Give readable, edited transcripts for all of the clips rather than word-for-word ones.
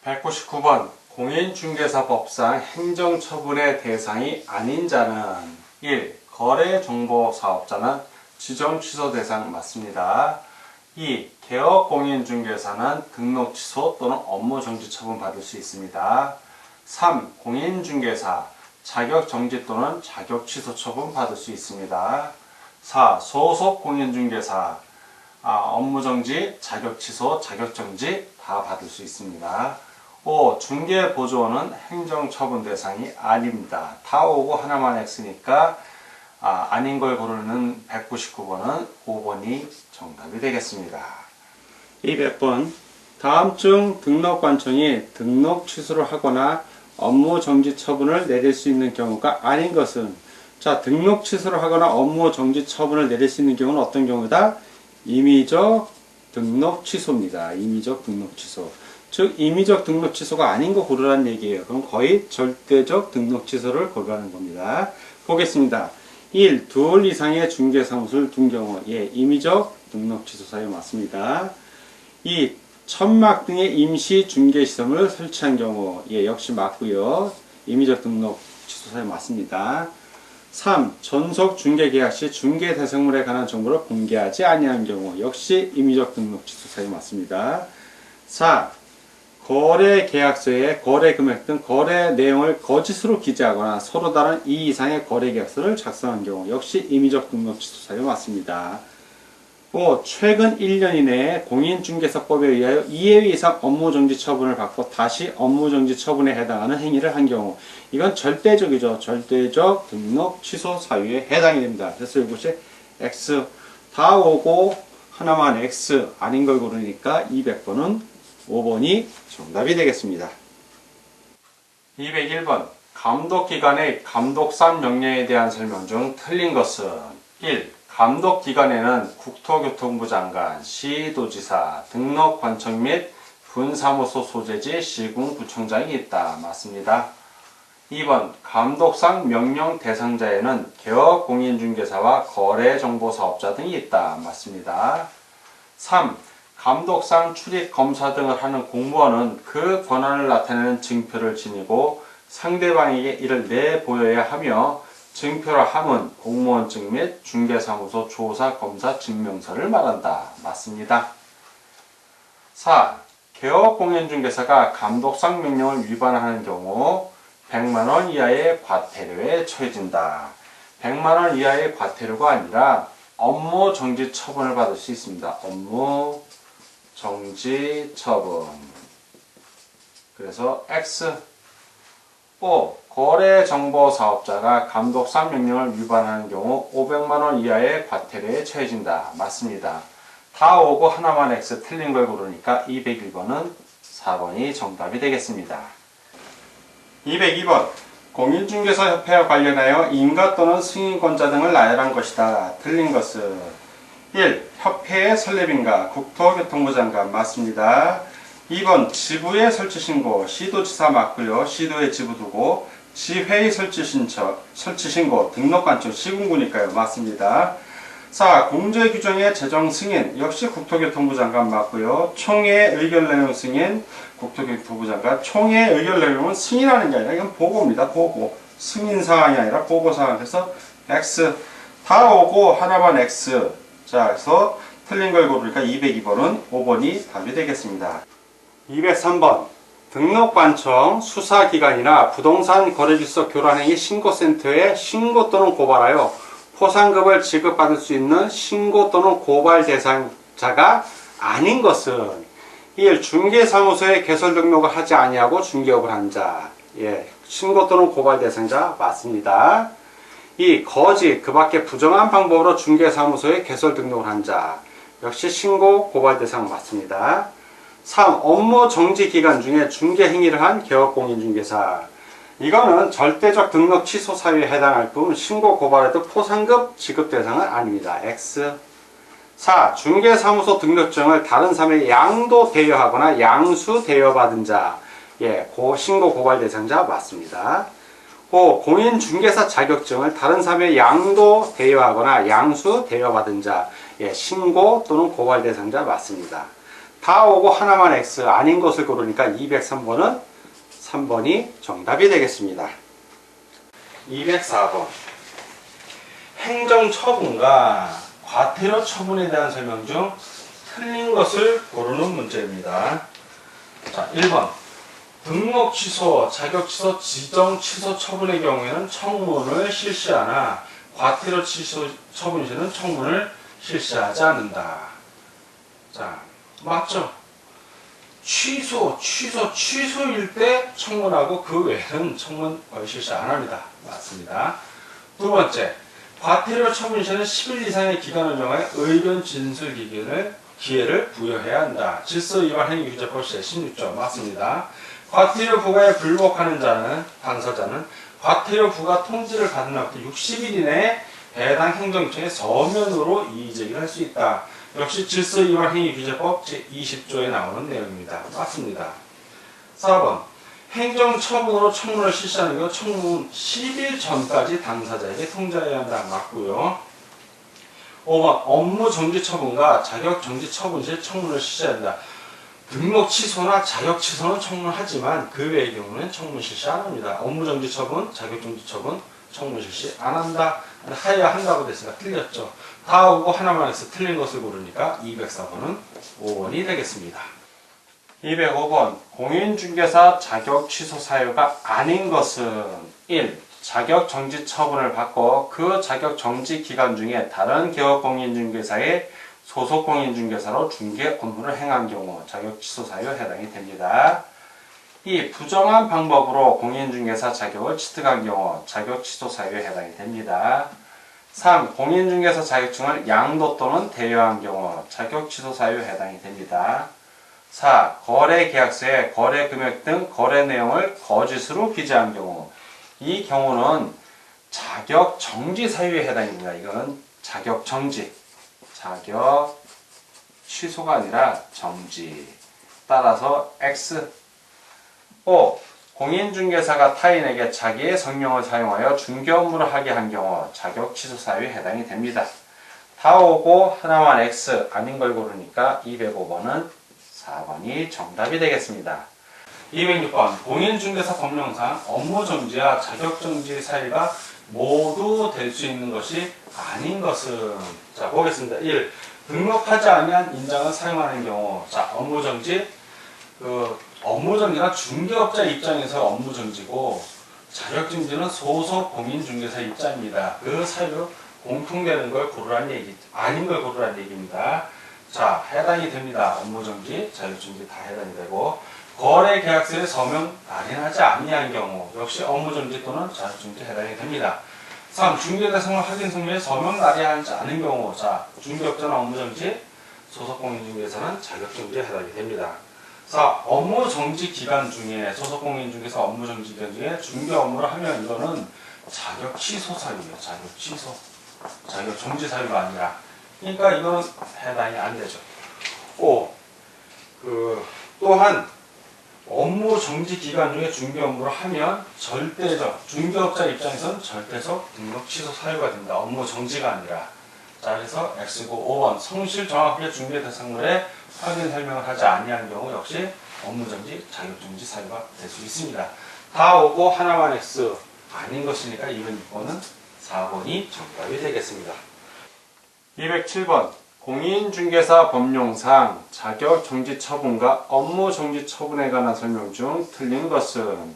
199번 공인중개사법상 행정처분의 대상이 아닌 자는 1. 거래정보사업자는 지정취소 대상 맞습니다. 2. 개업공인중개사는 등록취소 또는 업무정지 처분 받을 수 있습니다. 3. 공인중개사 자격정지 또는 자격취소 처분 받을 수 있습니다. 4. 소속공인중개사 업무정지, 자격취소, 자격정지 다 받을 수 있습니다. 5. 중개보조원은 행정처분 대상이 아닙니다. 다 오고 하나만 X니까 아닌 걸 고르는 199번은 5번이 정답이 되겠습니다. 200번 다음 중 등록관청이 등록 취소를 하거나 업무정지 처분을 내릴 수 있는 경우가 아닌 것은 자, 등록 취소를 하거나 업무정지 처분을 내릴 수 있는 경우는 어떤 경우다? 임의적 등록 취소입니다. 임의적 등록 취소. 즉 임의적 등록 취소가 아닌 거 고르라는 얘기예요. 그럼 거의 절대적 등록 취소를 고르라는 겁니다. 보겠습니다. 1. 둘 이상의 중개사무소를 둔 경우 임의적 등록 취소 사유 맞습니다. 2. 천막 등의 임시 중개시설을 설치한 경우 역시 맞고요. 임의적 등록 취소 사유 맞습니다. 3. 전속 중개계약 시 중개 대상물에 관한 정보를 공개하지 아니한 경우 역시 임의적 등록 취소 사유 맞습니다. 4. 거래 계약서에 거래 금액 등 거래 내용을 거짓으로 기재하거나 서로 다른 2 이상의 거래 계약서를 작성한 경우 역시 임의적 등록 취소 사유 맞습니다. 5. 최근 1년 이내에 공인중개사법에 의하여 2회 이상 업무정지 처분을 받고 다시 업무정지 처분에 해당하는 행위를 한 경우 이건 절대적이죠. 절대적 등록 취소 사유에 해당이 됩니다. 그래서 이것이 X 다 오고 하나만 X 아닌 걸 고르니까 200번은 5번이 정답이 되겠습니다. 201번 감독기관의 감독상 명령에 대한 설명 중 틀린 것은 1. 감독기관에는 국토교통부 장관, 시도지사, 등록관청 및 분사무소 소재지 시군구청장이 있다. 맞습니다. 2번 감독상 명령 대상자에는 개업공인중개사와 거래정보사업자 등이 있다. 맞습니다. 3. 감독상 출입검사 등을 하는 공무원은 그 권한을 나타내는 증표를 지니고 상대방에게 이를 내보여야 하며 증표라 함은 공무원증 및 중개사무소 조사 검사 증명서를 말한다. 맞습니다. 4. 개업공인중개사가 감독상 명령을 위반하는 경우 100만원 이하의 과태료에 처해진다. 100만원 이하의 과태료가 아니라 업무정지 처분을 받을 수 있습니다. 업무정지 처분. 그래서 X. 5. 거래정보사업자가 감독상 명령을 위반하는 경우 500만원 이하의 과태료에 처해진다. 맞습니다. 다 오고 하나만 X 틀린 걸 고르니까 201번은 4번이 정답이 되겠습니다. 202번 공인중개사협회와 관련하여 인가 또는 승인권자 등을 나열한 것이다. 틀린 것은 1. 협회의 설립인가 국토교통부 장관 맞습니다. 2번 지부의 설치신고 시도지사 맞고요. 시도에 지부 두고 지회의 설치신고 등록관청 시군구니까요. 맞습니다. 4. 공제규정의 제정 승인 역시 국토교통부 장관 맞고요. 총회 의견 내용 승인 국토교통부 장관. 총회 의견 내용은 승인하는 게 아니라 이건 보고입니다. 보고. 승인사항이 아니라 보고사항. 그래서 X 다 오고 하나만 X. 자, 그래서 틀린 걸 고르니까 202번은 5번이 답이 되겠습니다. 203번 등록관청 수사기관이나 부동산 거래질서 교란행위 신고센터에 신고 또는 고발하여 포상금을 지급받을 수 있는 신고 또는 고발 대상자가 아닌 것은 1. 중개사무소에 개설 등록을 하지 아니하고 중개업을 한 자. 신고 또는 고발 대상자 맞습니다. 2. 거짓, 그 밖에 부정한 방법으로 중개사무소에 개설 등록을 한 자. 역시 신고 고발 대상 맞습니다. 3. 업무 정지 기간 중에 중개 행위를 한 개업공인중개사. 이거는 절대적 등록 취소 사유에 해당할 뿐 신고 고발에도 포상금 지급 대상은 아닙니다. X. 4. 중개사무소 등록증을 다른 사람에게 양도 대여하거나 양수 대여받은 자. 신고 고발 대상자 맞습니다. 5. 공인중개사 자격증을 다른 사람에게 양도 대여하거나 양수 대여받은 자. 신고 또는 고발 대상자 맞습니다. 다 오고 하나만 X 아닌 것을 고르니까 203번은 3번이 정답이 되겠습니다. 204번 행정처분과 과태료 처분에 대한 설명 중 틀린 것을 고르는 문제입니다. 자, 1번 등록 취소, 자격 취소, 지정 취소 처분의 경우에는 청문을 실시하나 과태료 취소 처분 시에는 청문을 실시하지 않는다. 자, 맞죠? 취소일 때 청문하고 그 외에는 청문 거의 실시 안 합니다. 맞습니다. 두 번째, 과태료 처분 시에는 10일 이상의 기간을 정하여 의견 진술 기회를 부여해야 한다. 질서 위반 행위규제법 제16조 맞습니다. 과태료 부과에 불복하는 당사자는 과태료 부과 통지를 받은 날부터 60일 이내에 해당 행정청에 서면으로 이의제기를 할 수 있다. 역시 질서 위반 행위규제법 제20조에 나오는 내용입니다. 맞습니다. 4번 행정처분으로 청문을 실시하는 경우 청문 10일 전까지 당사자에게 통지해야 한다. 맞고요. 5번 업무 정지 처분과 자격 정지 처분 시 청문을 실시해야 한다. 등록 취소나 자격 취소는 청문하지만 그 외의 경우는 청문 실시 안 합니다. 업무 정지 처분, 자격 정지 처분, 청문 실시 안 한다. 해야 한다고 됐으니까 틀렸죠. 다 오고 하나만 해서 틀린 것을 고르니까 204번은 5번이 되겠습니다. 205번 공인중개사 자격 취소 사유가 아닌 것은 1. 자격 정지 처분을 받고 그 자격 정지 기간 중에 다른 개업 공인중개사의 소속 공인중개사로 중개 업무를 행한 경우 자격 취소 사유에 해당이 됩니다. 2. 부정한 방법으로 공인중개사 자격을 취득한 경우 자격 취소 사유에 해당이 됩니다. 3. 공인중개사 자격증을 양도 또는 대여한 경우 자격 취소 사유에 해당이 됩니다. 4. 거래 계약서에 거래 금액 등 거래 내용을 거짓으로 기재한 경우 이 경우는 자격 정지 사유에 해당입니다. 이거는 자격 정지, 자격 취소가 아니라 정지. 따라서 X. 5. 공인중개사가 타인에게 자기의 성명을 사용하여 중개 업무를 하게 한 경우 자격 취소 사유에 해당이 됩니다. 다 오고 하나만 X 아닌 걸 고르니까 205번은 4번이 정답이 되겠습니다. 206번 공인중개사 법령상 업무정지와 자격정지 사유가 모두 될 수 있는 것이 아닌 것은 자 보겠습니다. 1. 등록하지 아니한 인장을 사용하는 경우 자 업무정지 업무정지가 중개업자 입장에서 업무정지고 자격정지는 소속 공인중개사 입장입니다. 그 사유 공통되는 걸 고르라는 얘기 아닌 걸 고르라는 얘기입니다. 자 해당이 됩니다. 업무정지, 자격정지 다 해당이 되고 거래 계약서에 서명 날인하지 아니한 경우 역시 업무정지 또는 자격정지 해당이 됩니다. 3. 중개대상을 확인 성명에 서명 날인하지 않은 경우 자 중개업자는 업무정지, 소속공인중개사는 자격정지에 해당이 됩니다. 4. 업무정지 기간 중에 소속공인중개사 업무정지 기간 중에 중개 업무를 하면 이거는 자격 취소 사유예요. 자격 취소, 자격 정지 사유가 아니라 그러니까 이거는 해당이 안 되죠. 5. 또한 업무 정지 기간 중에 중개 업무를 하면 절대적, 중개업자 입장에서는 절대적 등록 취소 사유가 된다. 업무 정지가 아니라. 자, 그래서 X고 5번 성실 정확하게 중개 대상물에 확인 설명을 하지 아니한 경우 역시 업무 정지, 자격 정지 사유가 될 수 있습니다. 다 오고 하나만 X 아닌 것이니까 206번은 4번이 정답이 되겠습니다. 207번 공인중개사 법령상 자격정지 처분과 업무정지 처분에 관한 설명 중 틀린 것은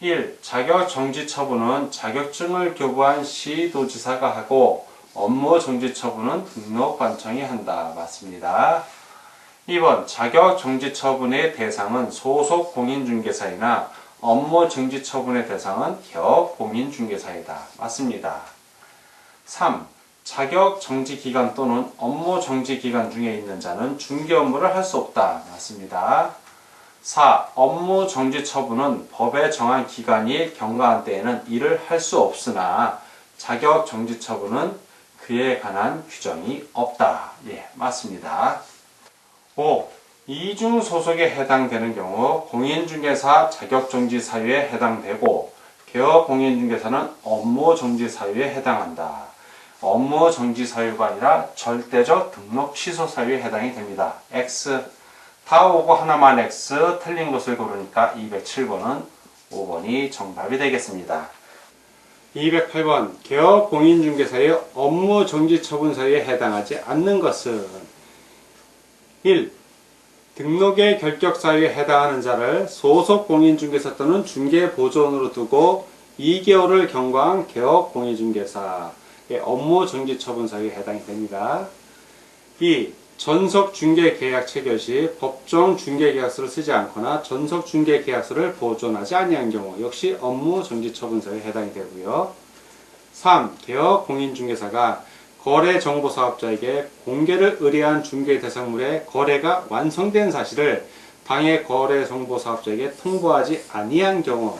1. 자격정지 처분은 자격증을 교부한 시도지사가 하고 업무정지 처분은 등록관청이 한다. 맞습니다. 2번 자격정지 처분의 대상은 소속 공인중개사이나 업무정지 처분의 대상은 개업 공인중개사이다. 맞습니다. 3. 자격 정지 기간 또는 업무 정지 기간 중에 있는 자는 중개 업무를 할 수 없다. 맞습니다. 4. 업무 정지 처분은 법에 정한 기간이 경과한 때에는 일을 할 수 없으나 자격 정지 처분은 그에 관한 규정이 없다. 예, 맞습니다. 5. 이중 소속에 해당되는 경우 공인중개사 자격 정지 사유에 해당되고 개업 공인중개사는 업무 정지 사유에 해당한다. 업무 정지 사유가 아니라 절대적 등록 취소 사유에 해당이 됩니다. X. 다 오고 하나만 X, 틀린 것을 고르니까 207번은 5번이 정답이 되겠습니다. 208번 개업 공인중개사의 업무 정지 처분 사유에 해당하지 않는 것은 1. 등록의 결격 사유에 해당하는 자를 소속 공인중개사 또는 중개보조원으로 두고 2개월을 경과한 개업 공인중개사의 업무 정지 처분 사유에 해당이 됩니다. 2. 전속 중개계약 체결 시 법정 중개계약서를 쓰지 않거나 전속 중개계약서를 보존하지 아니한 경우 역시 업무 정지 처분 사유에 해당이 되고요. 3. 개업 공인중개사가 거래정보사업자에게 공개를 의뢰한 중개 대상물의 거래가 완성된 사실을 당해 거래정보사업자에게 통보하지 아니한 경우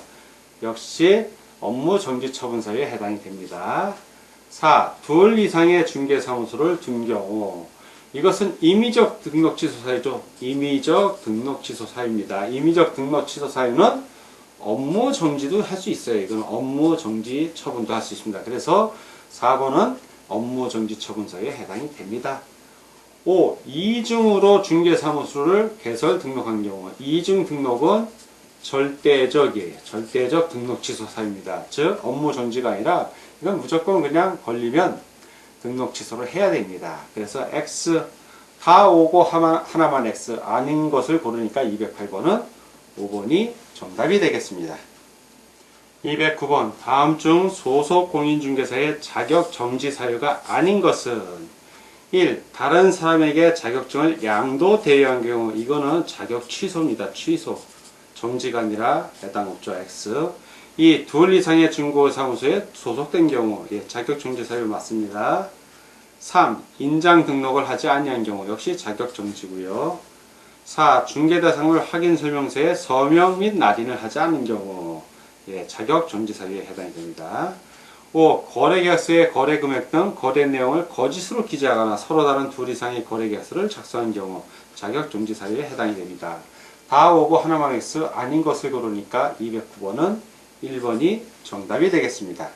역시 업무 정지 처분 사유에 해당이 됩니다. 4. 둘 이상의 중개사무소를 둔 경우 이것은 임의적 등록 취소 사유죠. 임의적 등록 취소 사유입니다. 임의적 등록 취소 사유는 업무 정지도 할 수 있어요. 이건 업무 정지 처분도 할 수 있습니다. 그래서 4번은 업무 정지 처분 사유에 해당이 됩니다. 5. 이중으로 중개사무소를 개설 등록한 경우 이중 등록은 절대적이에요. 절대적 등록 취소 사유입니다. 즉 업무 정지가 아니라 이건 무조건 그냥 걸리면 등록 취소를 해야 됩니다. 그래서 X 다 오고 하나만 X 아닌 것을 고르니까 208번은 5번이 정답이 되겠습니다. 209번 다음 중 소속 공인중개사의 자격 정지 사유가 아닌 것은 1. 다른 사람에게 자격증을 양도 대여한 경우 이거는 자격 취소입니다. 취소. 정지가 아니라 해당 없죠. X. 2. 둘 이상의 중개사무소에 소속된 경우 자격 정지 사유 맞습니다. 3. 인장 등록을 하지 아니한 경우 역시 자격 정지고요. 4. 중개 대상물 확인 설명서에 서명 및 날인을 하지 않은 경우 자격 정지 사유에 해당이 됩니다. 5. 거래계약서의 거래 금액 등 거래 내용을 거짓으로 기재하거나 서로 다른 둘 이상의 거래계약서를 작성한 경우 자격 정지 사유에 해당이 됩니다. 다 오고 하나만 X 아닌 것을 고르니까 209번은 1번이 정답이 되겠습니다.